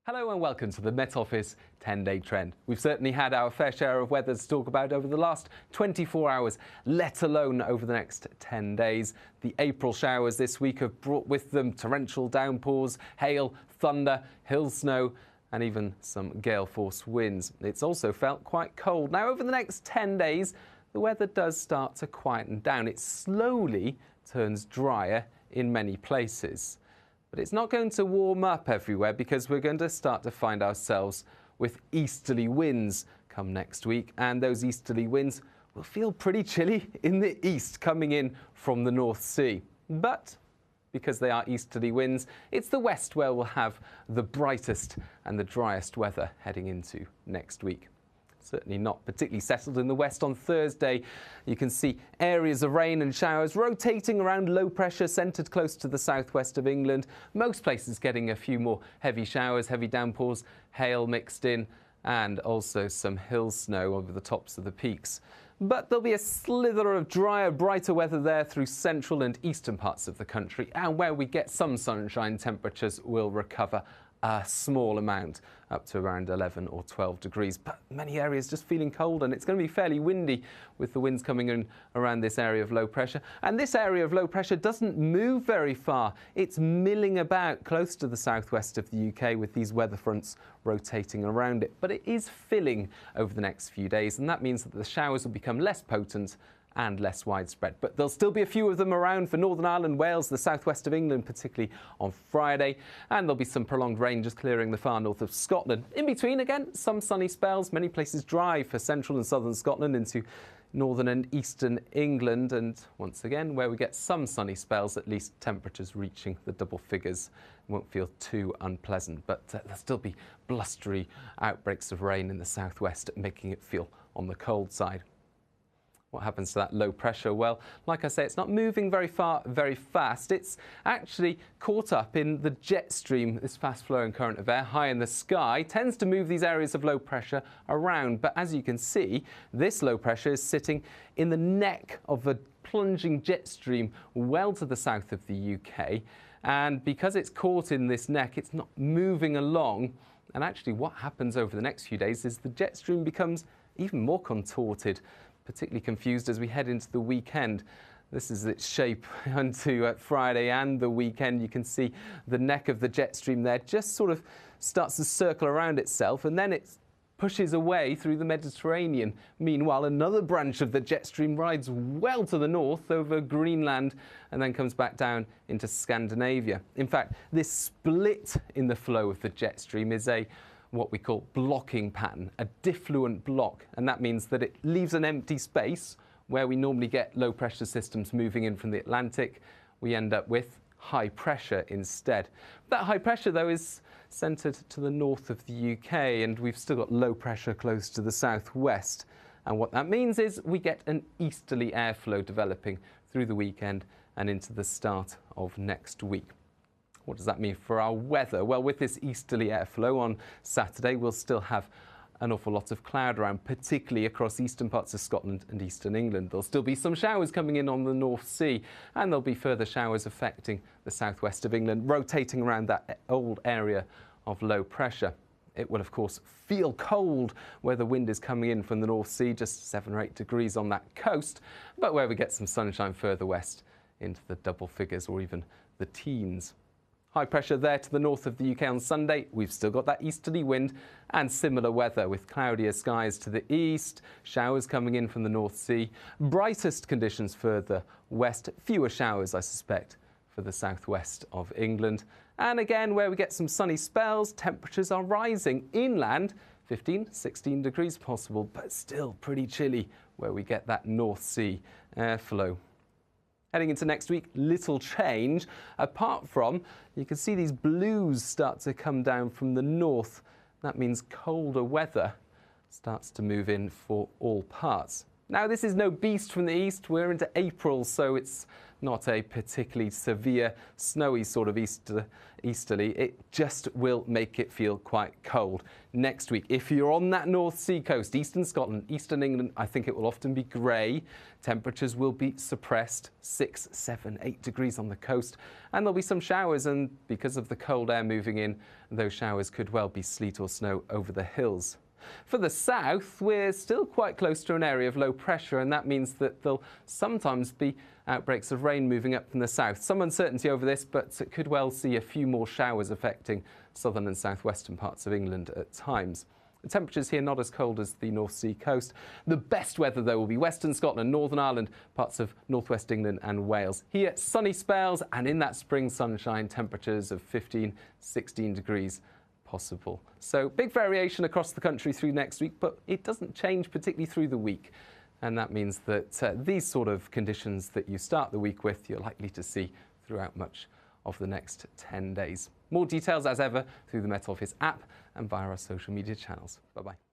Hello and welcome to the Met Office 10-day trend. We've certainly had our fair share of weather to talk about over the last 24 hours, let alone over the next 10 days. The April showers this week have brought with them torrential downpours, hail, thunder, hill snow, and even some gale force winds. It's also felt quite cold. Now, over the next 10 days, the weather does start to quieten down. It slowly turns drier in many places. But it's not going to warm up everywhere because we're going to start to find ourselves with easterly winds come next week. And those easterly winds will feel pretty chilly in the east coming in from the North Sea. But because they are easterly winds, it's the west where we'll have the brightest and the driest weather heading into next week. Certainly not particularly settled in the west on Thursday. You can see areas of rain and showers rotating around low pressure centred close to the southwest of England. Most places getting a few more heavy showers, heavy downpours, hail mixed in, and also some hill snow over the tops of the peaks. But there'll be a slither of drier, brighter weather there through central and eastern parts of the country, and where we get some sunshine, temperatures will recover a small amount, up to around 11 or 12 degrees. But many areas just feeling cold, and it's going to be fairly windy with the winds coming in around this area of low pressure. And this area of low pressure doesn't move very far. It's milling about close to the southwest of the UK with these weather fronts rotating around it. But it is filling over the next few days, and that means that the showers will become less potent and less widespread. But there'll still be a few of them around for Northern Ireland, Wales, the southwest of England, particularly on Friday. And there'll be some prolonged rain just clearing the far north of Scotland. In between, again, some sunny spells, many places dry for central and southern Scotland into northern and eastern England. And once again, where we get some sunny spells, at least temperatures reaching the double figures. It won't feel too unpleasant, but there'll still be blustery outbreaks of rain in the southwest, making it feel on the cold side. What happens to that low pressure? Well, like I say, it's not moving very far, very fast. It's actually caught up in the jet stream, this fast-flowing current of air high in the sky, tends to move these areas of low pressure around. But as you can see, this low pressure is sitting in the neck of a plunging jet stream well to the south of the UK. And because it's caught in this neck, it's not moving along. And actually what happens over the next few days is the jet stream becomes even more contorted, particularly confused as we head into the weekend. This is its shape onto Friday and the weekend. You can see the neck of the jet stream there just sort of starts to circle around itself, and then it pushes away through the Mediterranean. Meanwhile, another branch of the jet stream rides well to the north over Greenland and then comes back down into Scandinavia. In fact, this split in the flow of the jet stream is what we call blocking pattern, a diffluent block, and that means that it leaves an empty space where we normally get low pressure systems moving in from the Atlantic. We end up with high pressure instead. That high pressure, though, is centred to the north of the UK, and we've still got low pressure close to the southwest. And what that means is we get an easterly airflow developing through the weekend and into the start of next week. What does that mean for our weather? Well, with this easterly airflow on Saturday, we'll still have an awful lot of cloud around, particularly across eastern parts of Scotland and eastern England. There'll still be some showers coming in on the North Sea, and there'll be further showers affecting the southwest of England, rotating around that old area of low pressure. It will, of course, feel cold where the wind is coming in from the North Sea, just 7 or 8 degrees on that coast, but where we get some sunshine further west into the double figures or even the teens. High pressure there to the north of the UK on Sunday. We've still got that easterly wind and similar weather with cloudier skies to the east, showers coming in from the North Sea, brightest conditions further west, fewer showers, I suspect, for the southwest of England. And again, where we get some sunny spells, temperatures are rising. Inland, 15, 16 degrees possible, but still pretty chilly where we get that North Sea airflow. Heading into next week, little change, apart from you can see these blues start to come down from the north. That means colder weather starts to move in for all parts. Now, this is no beast from the east. We're into April, so it's not a particularly severe, snowy sort of easterly. It just will make it feel quite cold. Next week, if you're on that North Sea coast, eastern Scotland, eastern England, I think it will often be grey. Temperatures will be suppressed, 6, 7, 8 degrees on the coast, and there'll be some showers, and because of the cold air moving in, those showers could well be sleet or snow over the hills. For the south, we're still quite close to an area of low pressure, and that means that there'll sometimes be outbreaks of rain moving up from the south. Some uncertainty over this, but it could well see a few more showers affecting southern and southwestern parts of England at times. The temperatures here not as cold as the North Sea coast. The best weather, though, will be Western Scotland, Northern Ireland, parts of northwest England and Wales. Here, sunny spells, and in that spring sunshine, temperatures of 15, 16 degrees possible. So big variation across the country through next week, but it doesn't change particularly through the week. And that means that these sort of conditions that you start the week with, you're likely to see throughout much of the next 10 days. More details as ever through the Met Office app and via our social media channels. Bye-bye.